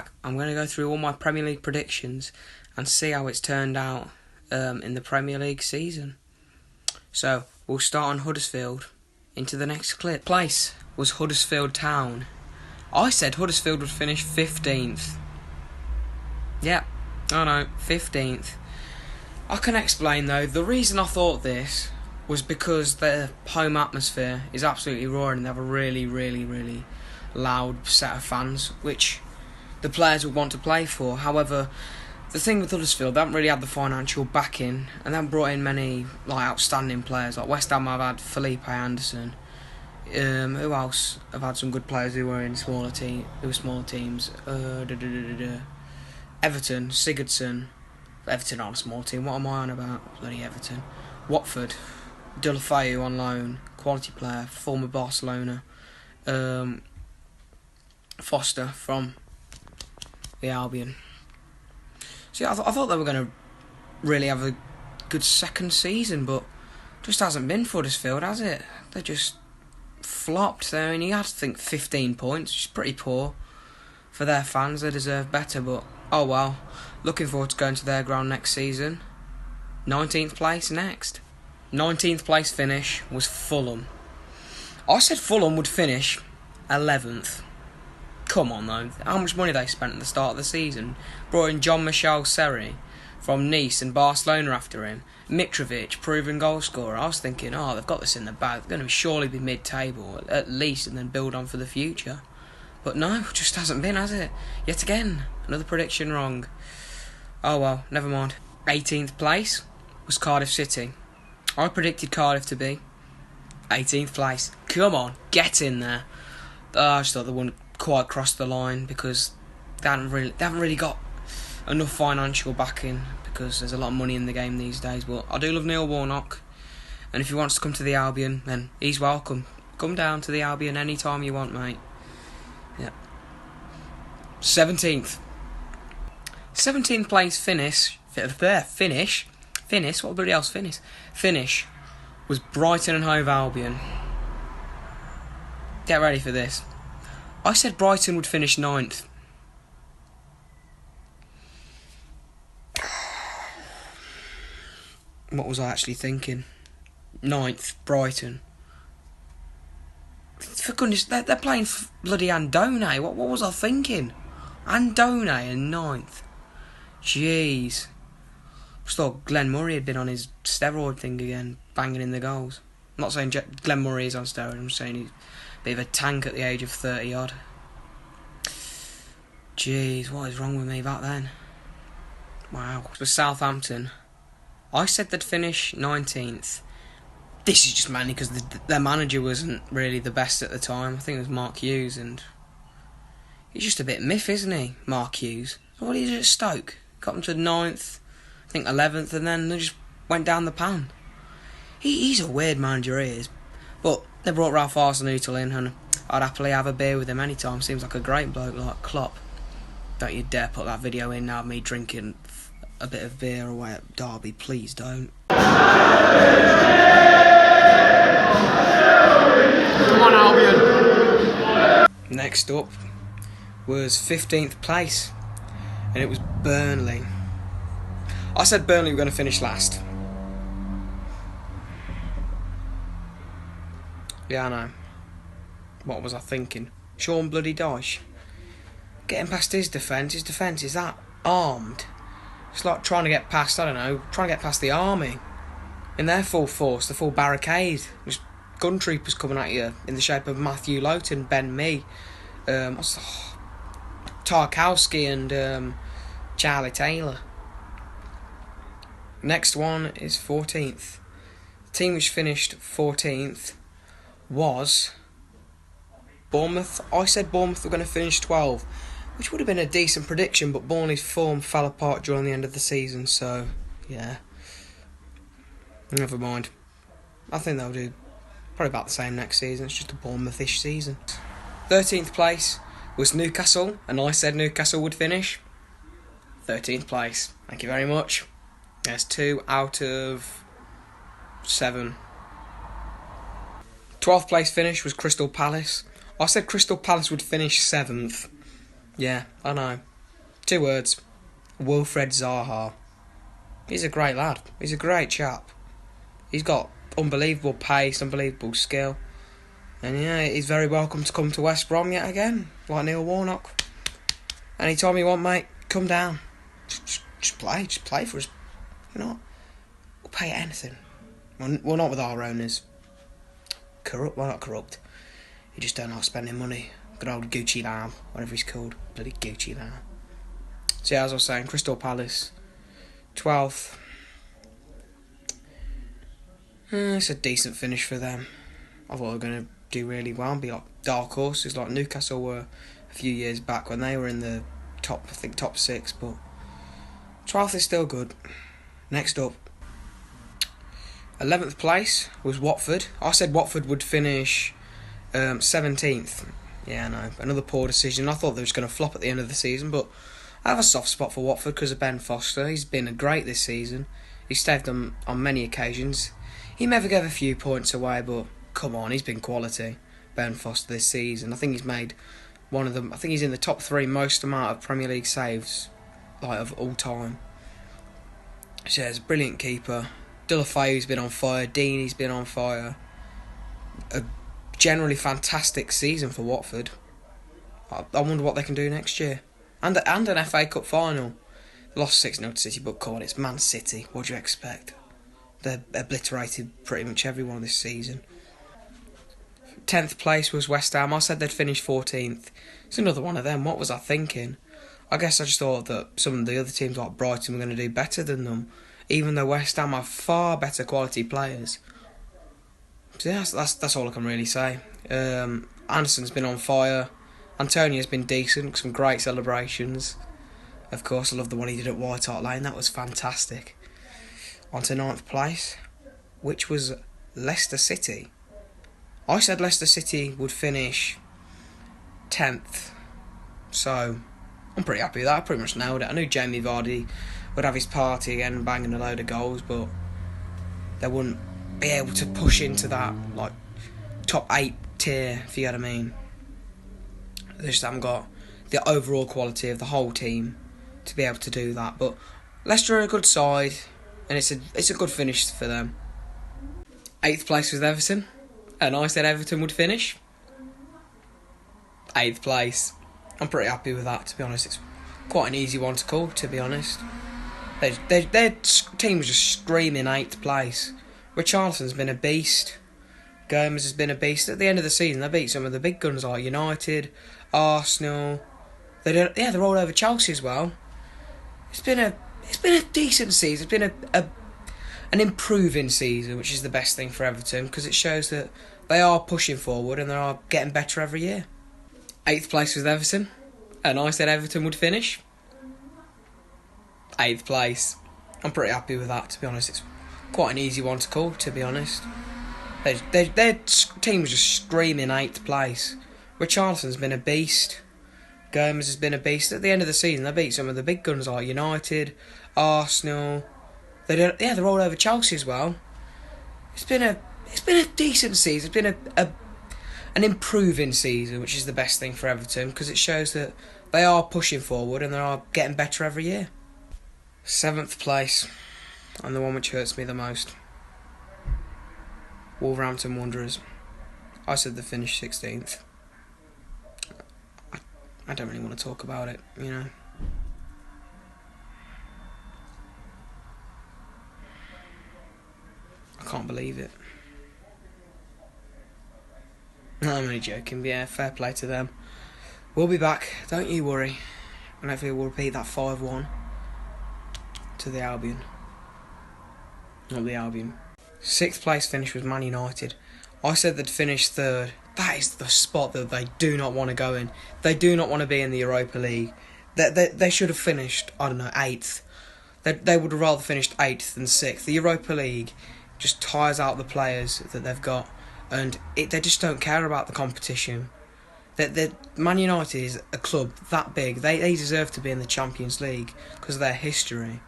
back, I'm going to go through all my Premier League predictions and see how it's turned out in the Premier League season. So, we'll start on Huddersfield. Into the next clip. Place was Huddersfield Town. I said Huddersfield would finish 15th. Yeah, I know, 15th. I can explain though, the reason I thought this was because their home atmosphere is absolutely roaring and they have a really, really, really loud set of fans, which the players would want to play for. However, the thing with Huddersfield, they haven't really had the financial backing and they haven't brought in many outstanding players. Like West Ham have had Felipe Anderson. Who else have had some good players who were in smaller teams? Everton, Sigurdsson. Everton aren't a small team. What am I on about? Bloody Everton. Watford, Deulofeu on loan, quality player, former Barcelona. Foster from the Albion. See, I thought they were going to really have a good second season, but just hasn't been for Huddersfield, has it? They just flopped there, and he had, I think, 15 points, which is pretty poor for their fans. They deserve better, but oh well. Looking forward to going to their ground next season. 19th place next. 19th place finish was Fulham. I said Fulham would finish 11th. Come on though, how much money they spent at the start of the season? Brought in Jean-Michel Seri from Nice and Barcelona after him. Mitrovic, proven goal scorer. I was thinking, they've got this in the bag. They're going to surely be mid-table at least, and then build on for the future. But no, just hasn't been, has it? Yet again, another prediction wrong. Oh well, never mind. 18th place was Cardiff City. I predicted Cardiff to be 18th place. Come on, get in there. I just thought they wouldn't quite cross the line because they haven't really got enough financial backing, because there's a lot of money in the game these days. But I do love Neil Warnock, and if he wants to come to the Albion, then he's welcome. Come down to the Albion anytime you want, mate. Yeah. 17th place finish, what bloody else finish was Brighton and Hove Albion. Get ready for this. I said Brighton would finish 9th. What was I actually thinking? 9th, Brighton. For goodness, they're playing bloody Andone. What was I thinking? Andone in 9th. Jeez. I just thought Glenn Murray had been on his steroid thing again, banging in the goals. I'm not saying Glenn Murray is on steroid, I'm saying he's a bit of a tank at the age of 30 odd. Jeez, what is wrong with me back then? Wow. It was Southampton. I said they'd finish 19th. This is just mainly because their manager wasn't really the best at the time. I think it was Mark Hughes, and he's just a bit miff, isn't he, Mark Hughes? What did he do at Stoke? Got them to 9th, I think 11th, and then they just went down the pan. He's a weird manager, he is. But they brought Ralph Hasenhüttl in, and I'd happily have a beer with him anytime. Seems like a great bloke, like Klopp. Don't you dare put that video in now of me drinking a bit of beer away at Derby, please don't. Come on, Albion. Next up was 15th place, and it was Burnley. I said Burnley were going to finish last. Yeah, I know. What was I thinking? Sean bloody Dyche. Getting past his defence is that armed. It's like trying to get past, trying to get past the army. In their full force, the full barricade. Just gun troopers coming at you in the shape of Matthew Lowton, Ben Mee, Tarkowski and Charlie Taylor. Next one is 14th. The team which finished 14th was Bournemouth. I said Bournemouth were going to finish 12th, which would have been a decent prediction, but Bournemouth's form fell apart during the end of the season, so yeah. Never mind. I think they'll do probably about the same next season. It's just a Bournemouth-ish season. 13th place was Newcastle, and I said Newcastle would finish 13th place. Thank you very much. There's 2 out of 7. 12th place finish was Crystal Palace. I said Crystal Palace would finish 7th. Yeah, I know. 2 words. Wilfred Zaha. He's a great lad. He's a great chap. He's got unbelievable pace, unbelievable skill. And yeah, he's very welcome to come to West Brom yet again, like Neil Warnock. Anytime you want, mate, come down. Just play for us. You know, we'll pay you anything. We're not with our owners. We're not corrupt. You just don't like spending money. Good old Gucci Lamb, whatever he's called. Bloody Gucci Lamb. So yeah, as I was saying, Crystal Palace, 12th. It's a decent finish for them. I thought they were going to do really well and be like dark horses like Newcastle were a few years back when they were in the top 6, but 12th is still good. Next up, 11th place was Watford. I said Watford would finish 17th. Yeah, I know, another poor decision. I thought they was going to flop at the end of the season, but I have a soft spot for Watford because of Ben Foster. He's been great this season. He's saved them on many occasions. He never gave a few points away, but come on, he's been quality, Ben Foster, this season. I think he's made one of them. I think he's in the top 3 most amount of Premier League saves, like, of all time. So yeah, he's a brilliant keeper. Deulofeu's been on fire. Deeney's been on fire. A generally fantastic season for Watford. I wonder what they can do next year. And an FA Cup final. They lost 6-0 to City, but come on, it's Man City. What do you expect? They've obliterated pretty much everyone this season. 10th place was West Ham. I said they'd finish 14th. It's another one of them. What was I thinking? I guess I just thought that some of the other teams like Brighton were going to do better than them, even though West Ham have far better quality players. So yeah, that's all I can really say. Anderson's been on fire. Antonio's been decent. Some great celebrations. Of course, I love the one he did at White Hart Lane. That was fantastic. On to 9th place, which was Leicester City. I said Leicester City would finish 10th. So I'm pretty happy with that. I pretty much nailed it. I knew Jamie Vardy would have his party again, banging a load of goals, but they wouldn't be able to push into that like top 8 tier, if you get what I mean. They just haven't got the overall quality of the whole team to be able to do that. But Leicester are a good side, and it's a good finish for them. 8th place was Everton, and I said Everton would finish 8th place. I'm pretty happy with that, to be honest. It's quite an easy one to call, to be honest. Their team was just screaming 8th place. Richarlison's been a beast. Gomez has been a beast. At the end of the season, they beat some of the big guns like United, Arsenal. They're all over Chelsea as well. It's been a decent season. It's been an improving season, which is the best thing for Everton because it shows that they are pushing forward and they are getting better every year. 8th place was Everton, and I said Everton would finish 8th place. I'm pretty happy with that, to be honest. It's quite an easy one to call, to be honest. Their team was just screaming 8th place. Richarlison's been a beast. Gomez has been a beast. At the end of the season, they beat some of the big guns like United, Arsenal. They're all over Chelsea as well. It's been a decent season. It's been an improving season, which is the best thing for Everton because it shows that they are pushing forward and they are getting better every year. 7th place, and the one which hurts me the most, Wolverhampton Wanderers. I said they finished 16th. I don't really want to talk about it, you know. I can't believe it. No, I'm only joking, but yeah, fair play to them. We'll be back, don't you worry. And hopefully we'll repeat that 5-1 to the Albion. Not the Albion. 6th place finish was Man United. I said they'd finish 3rd. That is the spot that they do not want to go in. They do not want to be in the Europa League. They should have finished, 8th. They would have rather finished 8th than 6th. The Europa League just tires out the players that they've got, and they just don't care about the competition. Man United is a club that big. They deserve to be in the Champions League because of their history.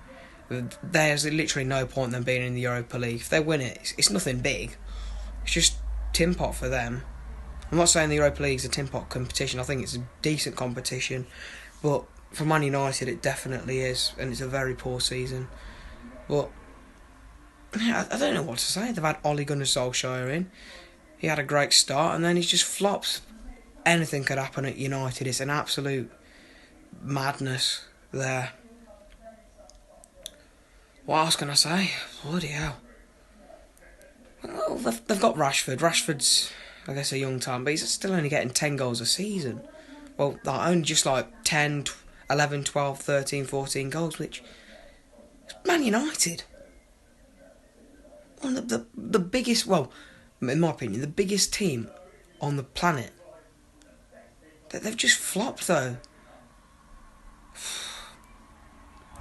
There's literally no point in them being in the Europa League. If they win it, it's nothing big. It's just tin pot for them. I'm not saying the Europa League's a tin pot competition. I think it's a decent competition, but for Man United it definitely is, and it's a very poor season. But yeah, I don't know what to say. They've had Ole Gunnar Solskjaer in. He had a great start, and then he's just flopped. Anything could happen at United. It's an absolute madness there. What else can I say? Bloody hell. Well, they've got Rashford. Rashford's, I guess, a young talent, but he's still only getting 10 goals a season. Well, only just like 10, 11, 12, 13, 14 goals, which... Man United. One of the biggest, well, in my opinion, the biggest team on the planet. They've just flopped, though.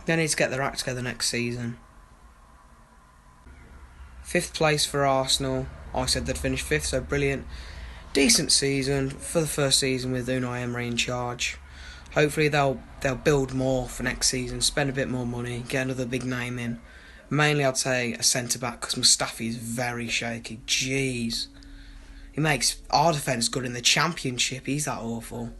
They need to get their act together next season. 5th place for Arsenal. I said they'd finish 5th, so brilliant. Decent season for the first season with Unai Emery in charge. Hopefully they'll build more for next season, spend a bit more money, get another big name in. Mainly I'd say a centre-back, because Mustafi is very shaky. Jeez. He makes our defence good in the Championship. He's that awful.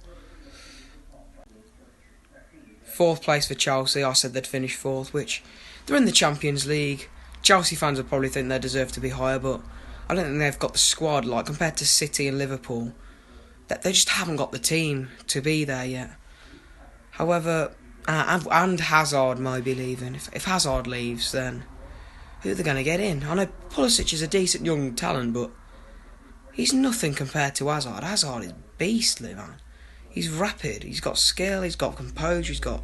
4th place for Chelsea. I said they'd finish 4th, which they're in the Champions League. Chelsea fans will probably think they deserve to be higher, but I don't think they've got the squad, like compared to City and Liverpool. That they just haven't got the team to be there yet. However, and Hazard might be leaving. If Hazard leaves, then who are they going to get in? I know Pulisic is a decent young talent, but he's nothing compared to Hazard. Hazard is beastly, man. He's rapid, he's got skill, he's got composure, he's got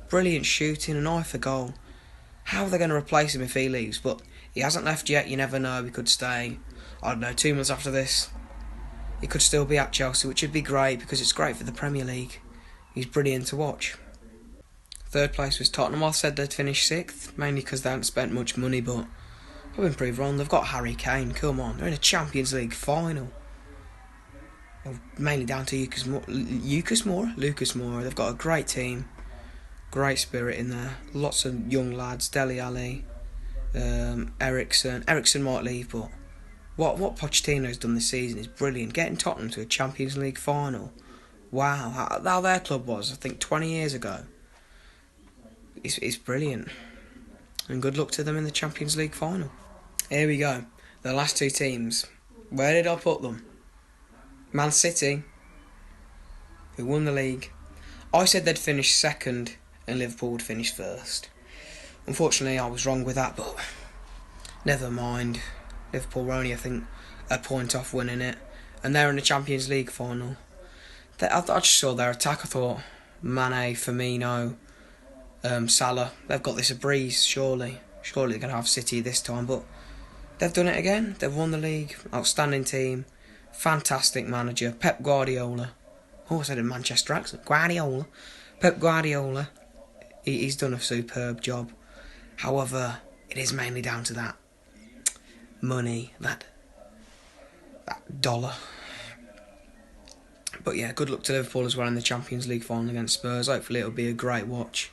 brilliant shooting, an eye for goal. How are they going to replace him if he leaves? But he hasn't left yet, you never know, he could stay. I don't know, 2 months after this, he could still be at Chelsea, which would be great because it's great for the Premier League. He's brilliant to watch. 3rd place was Tottenham. I said they'd finish 6th, mainly because they hadn't spent much money, but I've been proved wrong. They've got Harry Kane, come on, they're in a Champions League final. Well, mainly down to Lucas Moura. They've got a great team, great spirit in there, lots of young lads, Dele Alli, Eriksen. Eriksen might leave, but what Pochettino's done this season is brilliant. Getting Tottenham to a Champions League final. Wow, how their club was, I think, 20 years ago. It's brilliant. And good luck to them in the Champions League final. Here we go. The last 2 teams. Where did I put them? Man City, who won the league. I said they'd finish 2nd and Liverpool would finish 1st. Unfortunately, I was wrong with that, but never mind. Liverpool were only, I think, a point off winning it. And they're in the Champions League final. I just saw their attack. I thought, Mane, Firmino, Salah, they've got this a breeze, surely. Surely they're going to have City this time, but they've done it again. They've won the league. Outstanding team. Fantastic manager. Pep Guardiola. Oh, I said a Manchester accent. Guardiola. Pep Guardiola. He's done a superb job. However, it is mainly down to that money, that dollar. But yeah, good luck to Liverpool as well in the Champions League final against Spurs. Hopefully it'll be a great watch.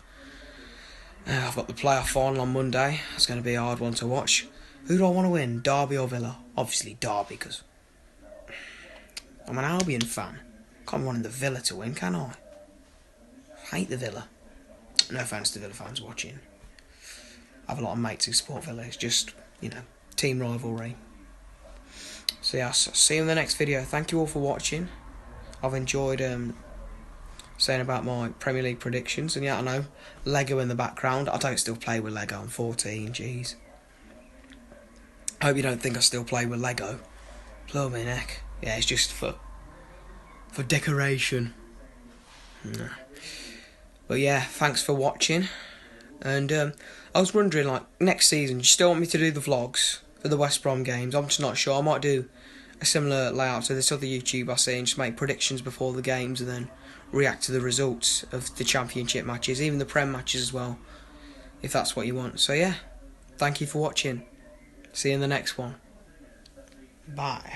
I've got the playoff final on Monday. It's going to be a hard one to watch. Who do I want to win? Derby or Villa? Obviously Derby, because I'm an Albion fan. Can't be wanting the Villa to win, can I? Hate the Villa. No offence to Villa fans watching. I have a lot of mates who support Villa. It's just, team rivalry. So yeah, see you in the next video. Thank you all for watching. I've enjoyed saying about my Premier League predictions. And yeah, I know, Lego in the background. I don't still play with Lego. I'm 14, jeez. I hope you don't think I still play with Lego. Blow my neck. Yeah, it's just for decoration. No. But yeah, thanks for watching. And I was wondering, next season, do you still want me to do the vlogs for the West Brom games? I'm just not sure. I might do a similar layout to this other YouTube I see and just make predictions before the games and then react to the results of the Championship matches, even the Prem matches as well, if that's what you want. So yeah, thank you for watching. See you in the next one. Bye.